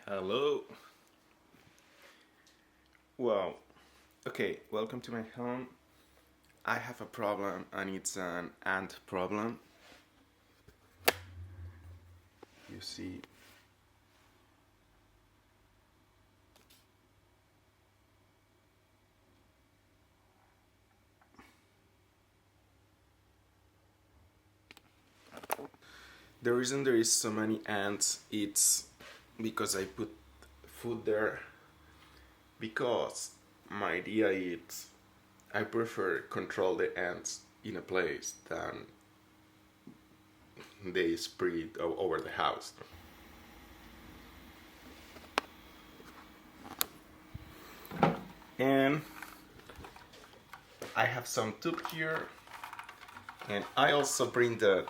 Hello. Well, okay, welcome to my home. I have a problem and it's an ant problem. You see, the reason there is so many ants it's because I put food there because my idea is I prefer control the ants in a place than they spread over the house. And I have some tube here, and I also bring a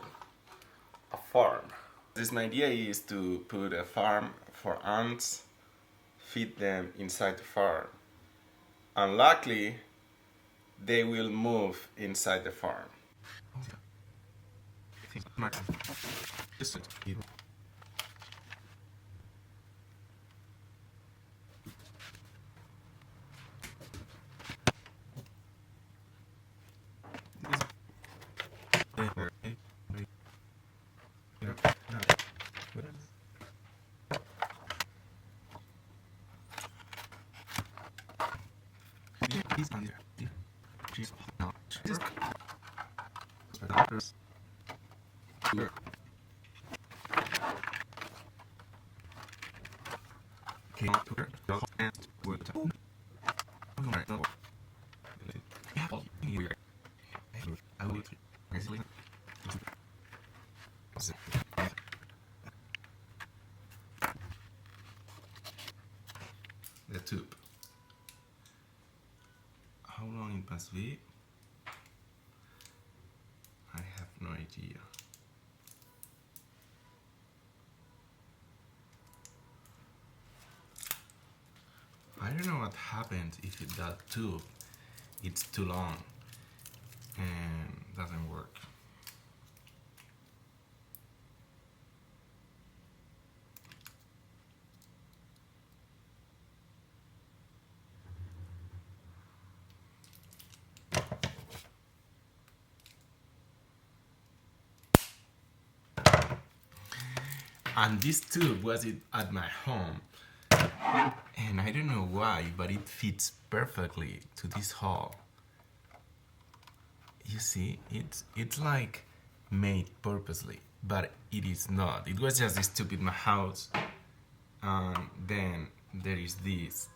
farm. This my idea is to put a farm for ants, feed them inside the farm. Unluckily, they will move inside the farm. The tube. How long it must be? I have no idea. I don't know what happened if that tube it's too long and doesn't work. And this tube was it at my home, and I don't know why, but it fits perfectly to this hole. You see, it's like made purposely, but it is not. It was just this tube in my house, and then there is this.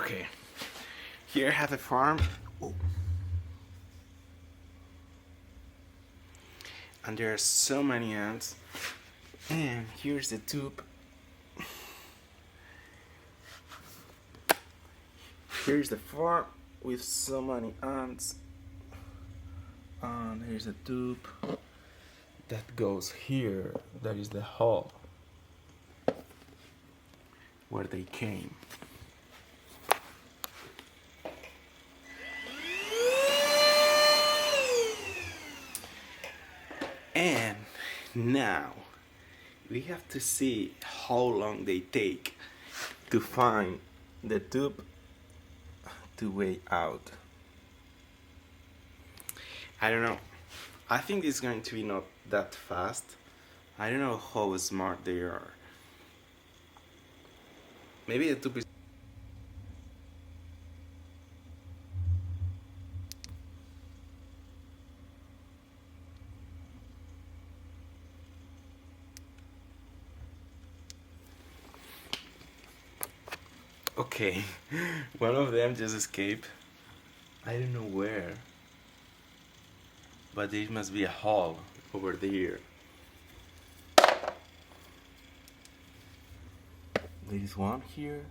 Okay, here I have a farm. Oh. And there are so many ants. And here's the tube. Here's the farm with so many ants. And here's a tube that goes here. That is the hole where they came. And now we have to see how long they take to find the tube to way out. I don't know. I think it's going to be not that fast. I don't know how smart they are. Maybe the tube is... Okay, one of them just escaped. I don't know where. But there must be a hole over there. There is one here.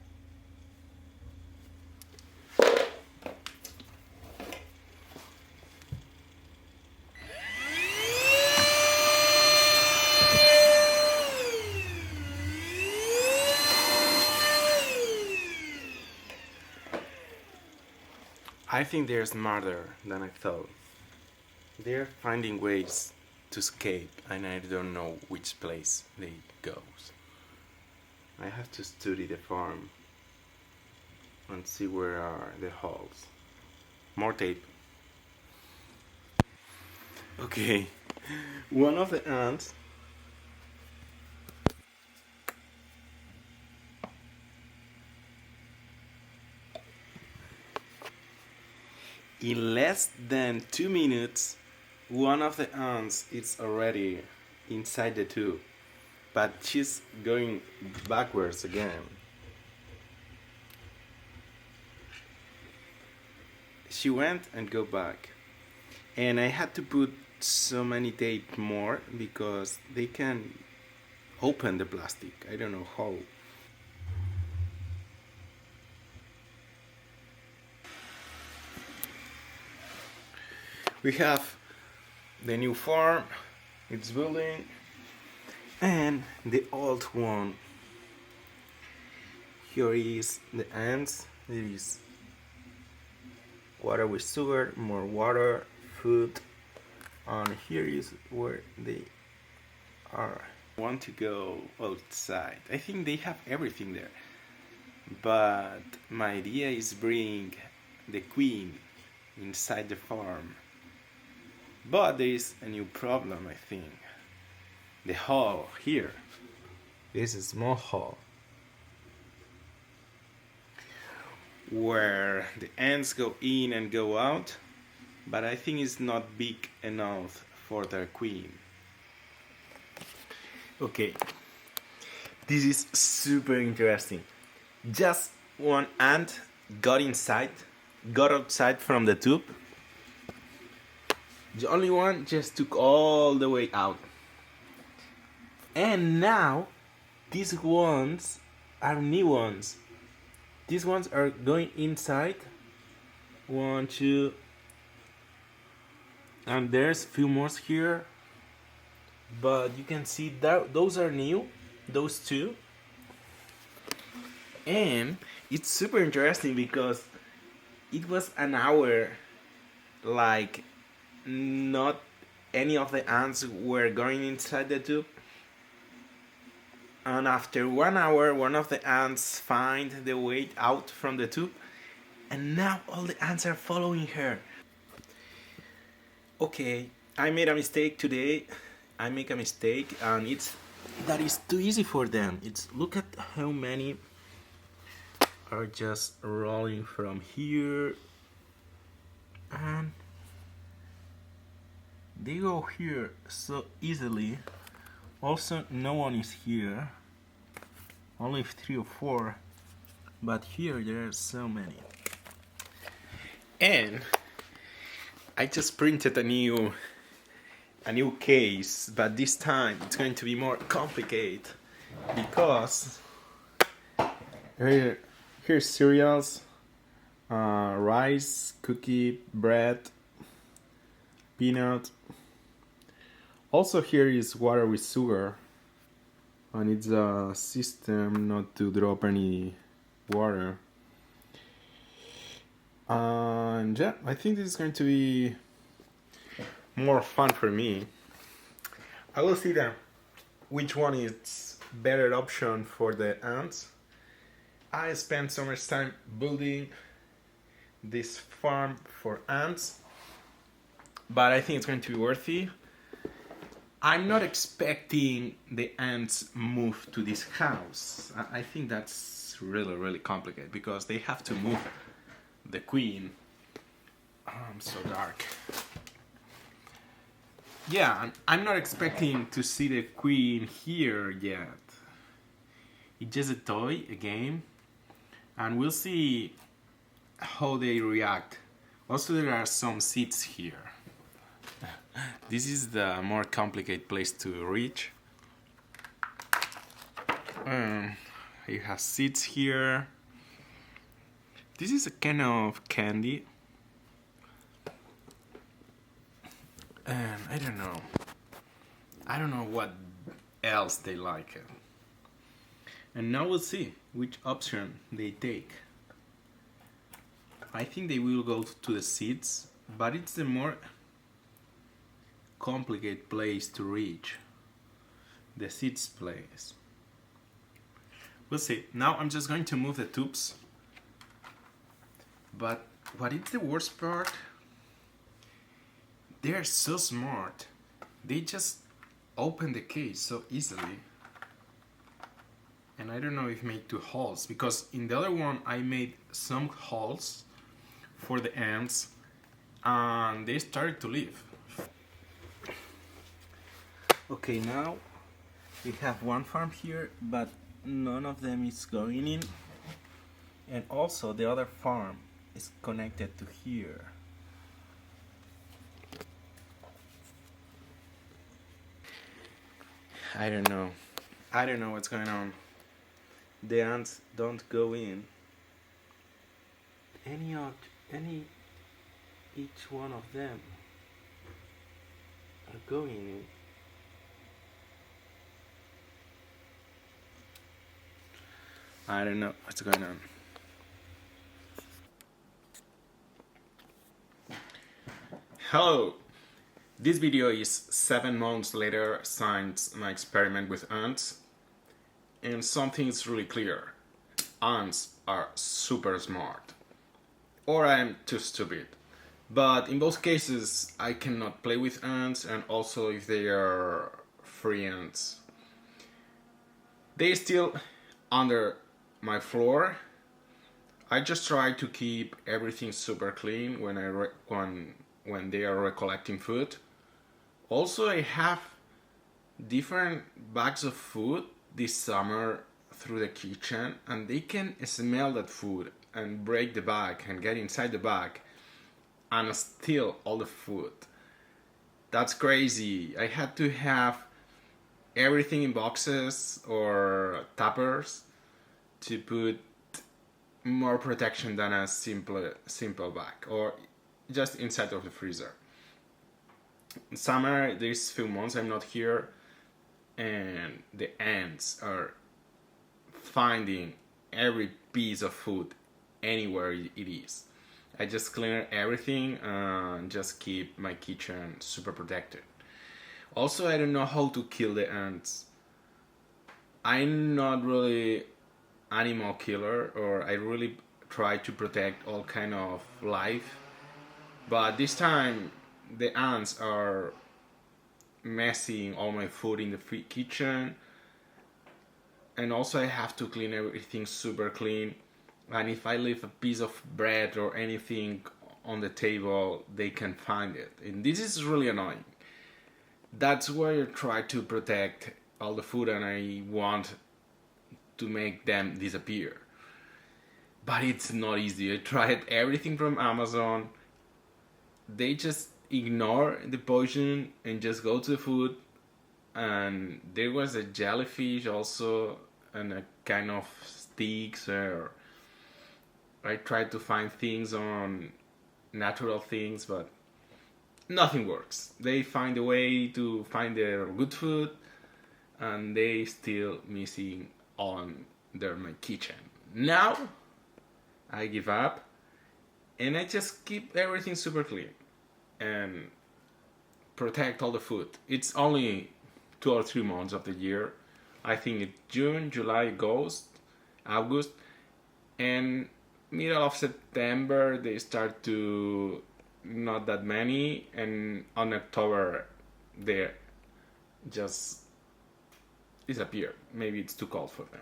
I think they're smarter than I thought. They're finding ways to escape, and I don't know which place they goes. I have to study the farm and see where are the holes. More tape. Okay, one of the ants in less than 2 minutes, one of the ants is already inside the tube, but she's going backwards again. She went and go back, and I had to put so many tape more because they can open the plastic. I don't know how. We have the new farm, it's building, and the old one. Here is the ants. There is water with sugar, more water, food, and here is where they are. I want to go outside. I think they have everything there, but my idea is bring the queen inside the farm. But there is a new problem, I think. The hole here. This is a small hole where the ants go in and go out, but I think it's not big enough for their queen. Okay, this is super interesting. Just one ant got outside from the tube. The only one just took all the way out. And now, these ones are new ones. These ones are going inside. 1, 2. And there's a few more here. But you can see that those are new. Those two. And it's super interesting because it was an hour like not any of the ants were going inside the tube, and after 1 hour one of the ants find the way out from the tube, and now all the ants are following her. Okay, I made a mistake today. I make a mistake, and that is too easy for them. Look at how many are just rolling from here, and they go here so easily. Also, no one is here. Only 3 or 4. but here there are so many. And I just printed a new case, but this time it's going to be more complicated because here's cereals, rice, cookie, bread, peanut. Also here is water with sugar, and it's a system not to drop any water. And yeah, I think this is going to be more fun for me. I will see then which one is better option for the ants. I spent so much time building this farm for ants, but I think it's going to be worthy. I'm not expecting the ants move to this house. I think that's really complicated because they have to move the queen. Oh, I'm so dark. Yeah, I'm not expecting to see the queen here yet. It's just a toy, a game, and we'll see how they react. Also, there are some seeds here. This is the more complicated place to reach. You have seeds here. This is a kind of candy. And I don't know what else they like it. And now we'll see which option they take. I think they will go to the seeds, but it's the more complicated place to reach. The seeds place. We'll see. Now I'm just going to move the tubes. But what is the worst part? They are so smart. They just open the case so easily. And I don't know if I made 2 holes, because in the other one I made some holes for the ants and they started to leave. Okay, now we have one farm here, but none of them is going in. And also the other farm is connected to here. I don't know what's going on. The ants don't go in. Each one of them are going in. I don't know what's going on. Hello! This video is 7 months later since my experiment with ants, and something is really clear. Ants are super smart. Or I'm too stupid. But in both cases, I cannot play with ants, and also if they are free ants. They still under my floor. I just try to keep everything super clean when they are recollecting food. Also, I have different bags of food this summer through the kitchen, and they can smell that food and break the bag and get inside the bag and steal all the food. That's crazy. I had to have everything in boxes or tuppers to put more protection than a simple bag or just inside of the freezer. In summer, these few months I'm not here, and the ants are finding every piece of food anywhere it is. I just clean everything and just keep my kitchen super protected. Also, I don't know how to kill the ants. I'm not really animal killer, or I really try to protect all kind of life, but this time the ants are messing all my food in the kitchen, and also I have to clean everything super clean, and if I leave a piece of bread or anything on the table, they can find it, and this is really annoying. That's why I try to protect all the food, and I want to make them disappear. but it's not easy. I tried everything from Amazon. They just ignore the poison and just go to the food. And there was a jellyfish also, and a kind of sticks. Or I tried to find things on natural things, but nothing works. They find a way to find their good food, and they still missing on my kitchen. Now I give up, and I just keep everything super clean and protect all the food. It's only 2 or 3 months of the year. I think it's June, July, August, and middle of September they start to not that many, and on October they just disappear. Maybe it's too cold for them.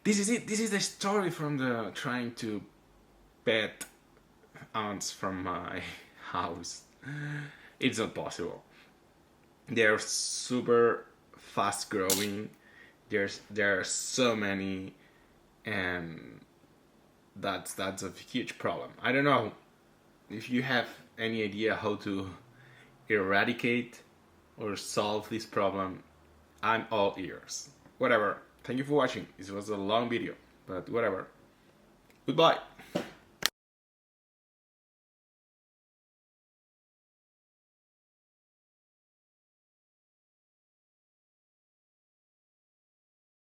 This is it. This is the story from the trying to pet ants from my house. It's not possible. They're super fast growing. There are so many, and that's a huge problem. I don't know if you have any idea how to eradicate or solve this problem. I'm all ears. Whatever. Thank you for watching. This was a long video, but whatever. Goodbye.